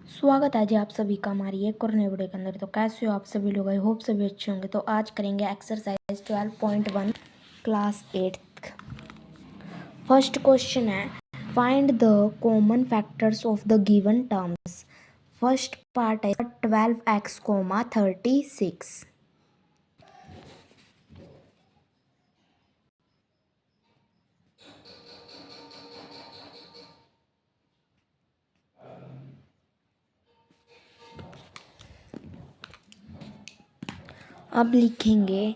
स्वागत है जी आप सभी का हमारी एक और नई वीडियो के अंदर। तो कैसे हो आप सभी लोग? आई होप सभी अच्छे होंगे। तो आज करेंगे एक्सरसाइज 12.1 क्लास 8। फर्स्ट क्वेश्चन है, find the common factors of the given terms. First part है 12x, 36। अब लिखेंगे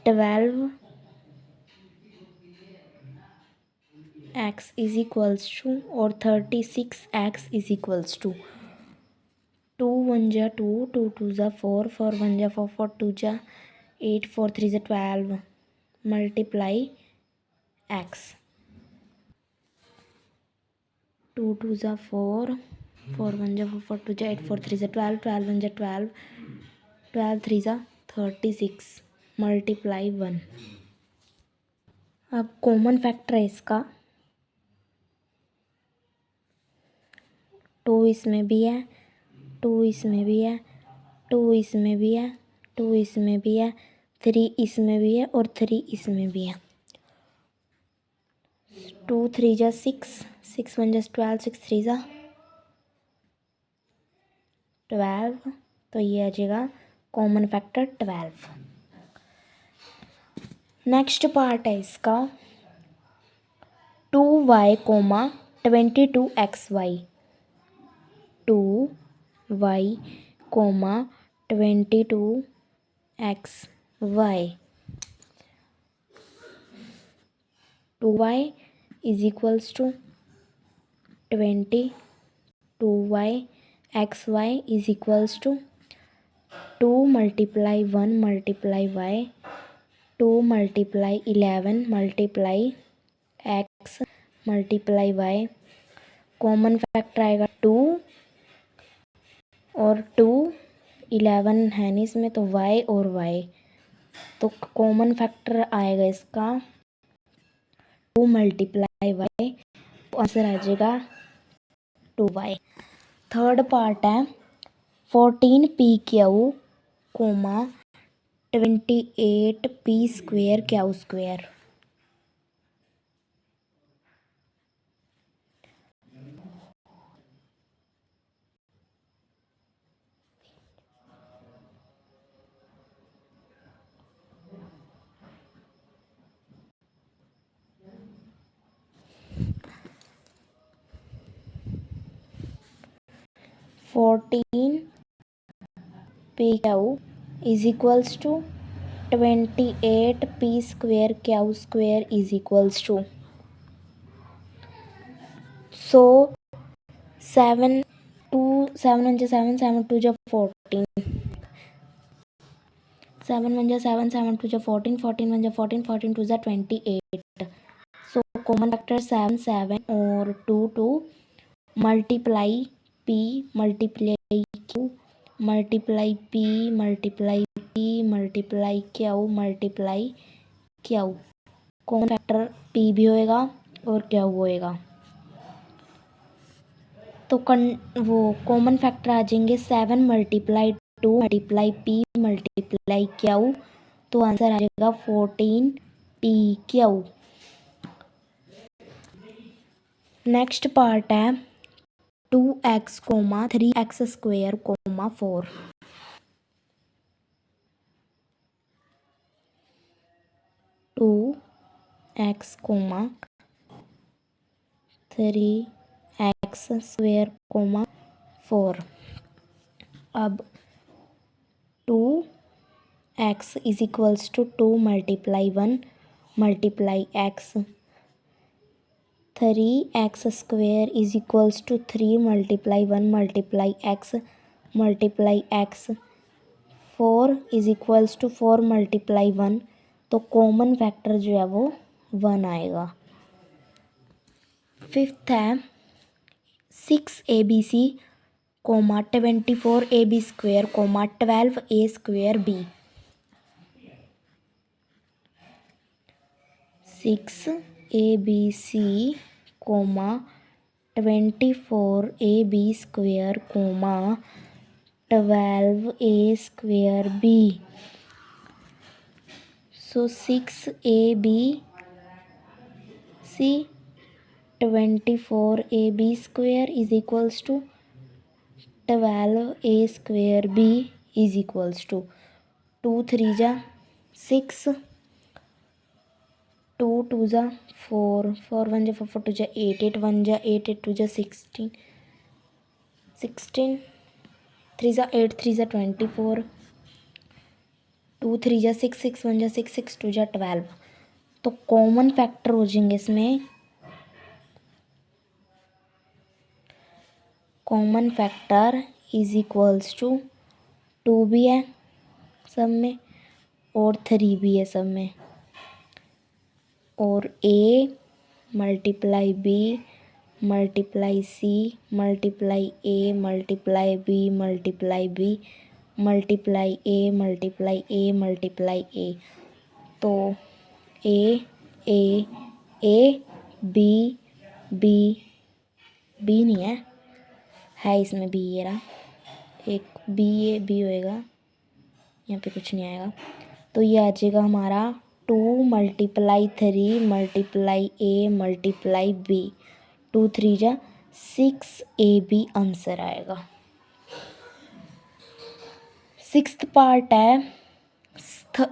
12x इज इक्वल्स टू और 36x इज इक्वल्स टू 2 1 जा 2, 2 2 जा 4, 4 1 जा 4, 4 2 जा 8, 4 3 जा 12 मल्टीप्लाई x। 2 2 जा 4, 4 1 जा 4, 4 2 जा 8, 4 3 जा 12, 12 1 जा 12, 12 3 जा 36 मल्टीप्लाई 1। अब कॉमन फैक्टर है इसका 2 इसमें भी है, 2 इसमें भी है, 2 इसमें भी है, 2 इसमें भी है, 3 इसमें भी है और 3 इसमें भी है। 2 3 जा 6, 6 1 जा 12, 6 3 जा 12। तो ये आ जाएगा कॉमन फैक्टर 12। नेक्स्ट पार्ट है इसका 2y, 22xy। 2y, 22xy। 2y is equals to 20, 2y, xy is equals to 2 multiply 1 multiply y, 2 multiply 11 multiply x multiply y। Common factor आएगा 2 और 2, 11 है नहीं इसमें तो y और y। तो कॉमन फैक्टर आएगा इसका 2 मल्टीप्लाई y। तो आंसर आ जाएगा 2y। थर्ड पार्ट है 14pq, 28p square Q square. 14pq is equals to 28p square q square is equals to, so 7 2 7 1 7 7 2 14, 7 1 7 7 2 14, 14 1 14, 14 2 28। So common factor 7 7 और 2 2 multiply p multiply q multiply p multiply p multiply q multiply q। Common factor p भी होएगा और q होएगा। तो वो common factor आ जाएंगे 7 multiply 2 multiply p multiply q। तो answer आ जाएगा 14pq। नेक्स्ट पार्ट है 2x, 3x square, 4। 2x, 3x square, 4। अब 2x is equals to 2 multiply 1 multiply x। 3x square is equals to 3 multiply 1 multiply x multiply x। 4 is equals to 4 multiply 1। तो common factor जो है वो 1 आएगा। Fifth है 6abc, 24ab square, 12a square b। 6abc, 24ab² comma 12a² b. So 6ab c 24ab² is equals to 12a² b is equals to 2 3 जा 6, 2 2 जा 4, 4 1 जा 4 4 2 जा 8, 8 1 जा 8, 8 2 जा 16, 16 3 जा 8, 3 जा 24, 2 3 जा 6, 6 1 जा 6, 6 2 जा 12. तो कॉमन फैक्टर हो जाएंगे इसमें, common factor is equals to 2 भी है सब में और 3 भी है सब में, और a multiply b multiply c multiply a multiply b multiply b multiply a multiply a multiply a. तो a b b b नहीं है इसमें b, ये रहा एक b, ये b होएगा, यहाँ पे कुछ नहीं आएगा. तो ये आ जाएगा हमारा 2 multiply 3 multiply a multiply b, 2 3 जा 6ab आंसर आएगा. 6th पार्ट है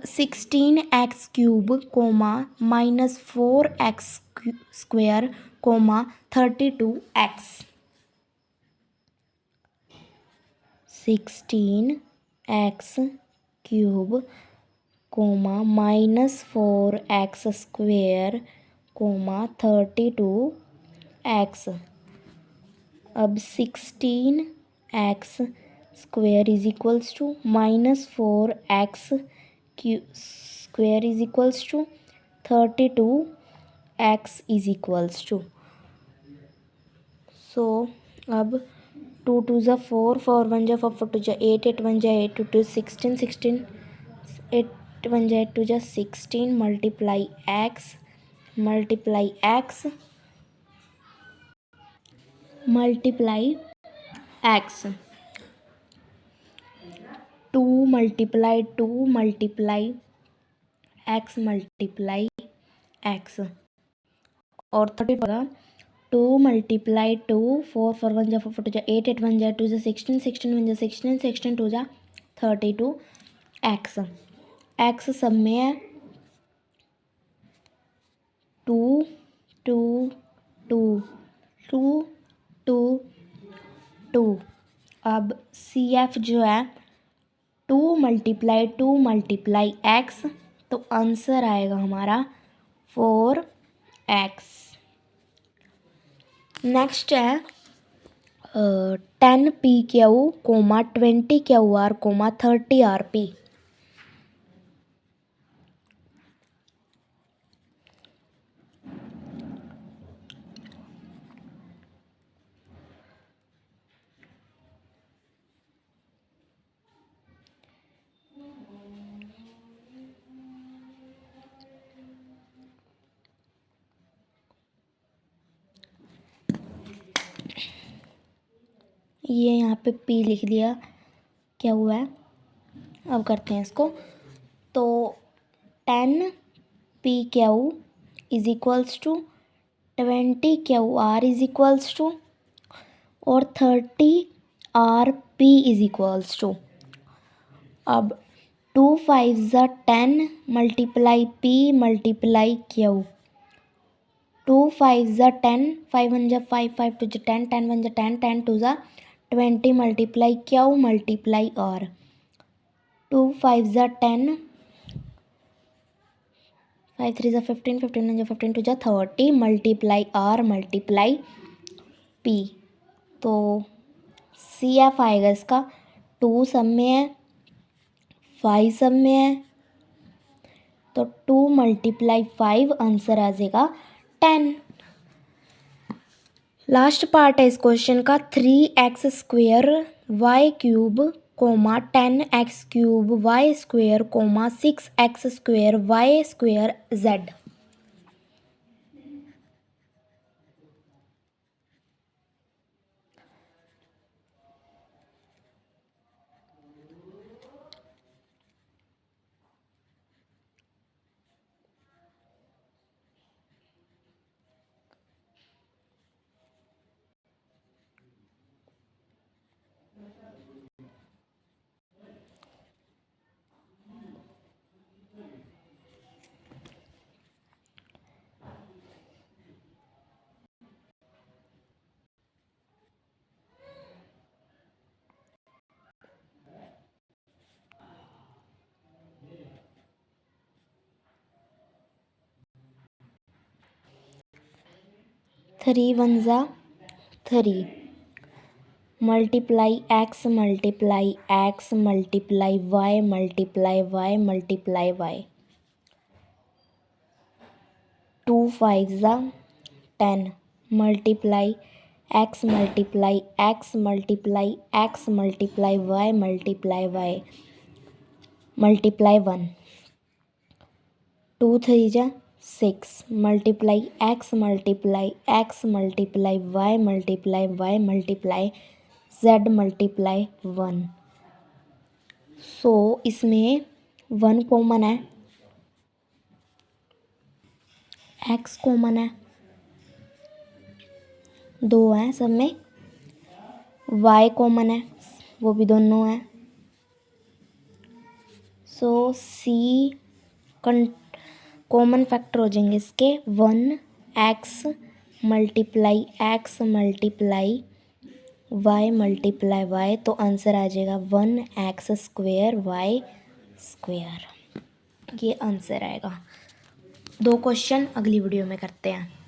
16x³ coma -4x² coma 32x. 16x³ coma -4x² coma 32x. अब 16x² is equals to -4x² is equals to 32x is equals to. So अब 2 2 जा 4, 4 1 जा 4, 4 2 जा 8, 8 1 जा 8, 2 2 16, 16 8 1 जा 8 2 जा 16 multiply x multiply x multiply x, 2 multiply 2 multiply x multiply x और 32 होगा 2 मल्टीप्लाई 2, 4 4 1 जा 4 4 2 जा 8, 8 1 जा 2 जा 16, 16 1 जा 16, 16 2 जा 32x. x सब में है 2 2 2 2 2 2. अब CF जो है 2 मल्टीप्लाई 2 मल्टीप्लाई x, तो आंसर आएगा हमारा 4x. नेक्स्ट है 10pq coma 20qr coma 30rp. ये यहाँ पे p लिख दिया, क्या हुआ है अब करते हैं इसको. तो 10pq is equals to 20qr is equals to और 30rp इज इक्वल्स टू. अब 2 5 ज़ा 10 मल्टीप्लाई p मल्टीप्लाई q, 2 5 ज़ा 10, 5 1 ज़ा 5, 5 2 ज़ा 10, 10 1 ज़ा 10, 10 2 ज़ा 20 मल्टीप्लाई q मल्टीप्लाई r, 2 5 ज़ा 10, 5 3 ज़ा 15, 15 1 ज़ा 15 2 ज़ा 30 मल्टीप्लाई r मल्टीप्लाई p. तो CF आएगा इसका 2 सब में है 5 सब में है, तो 2 मल्टीप्लाई 5 आंसर आ जाएगा 10. लास्ट पार्ट है इस क्वेश्चन का 3x² y³ coma 10x³ y² coma 6x² y² z. 3 one ज़ा 3, multiply x multiply x multiply y multiply y multiply y, 2 5 ज़ा 10, multiply x multiply x multiply x multiply y multiply 1, 2 3 ज़ा 6, multiply x multiply x multiply y multiply z multiply 1। So इसमें 1 common है, x common है, 2 हैं सब में, Y common है वो भी दोनों हैं। सो सी कॉमन फैक्टर हो जाएंगे इसके 1 x multiply y multiply y, तो आंसर आ जाएगा 1 एक्स स्क्वेयर वाई स्क्वेयर, ये आंसर आएगा। 2 क्वेश्चन अगली वीडियो में करते हैं।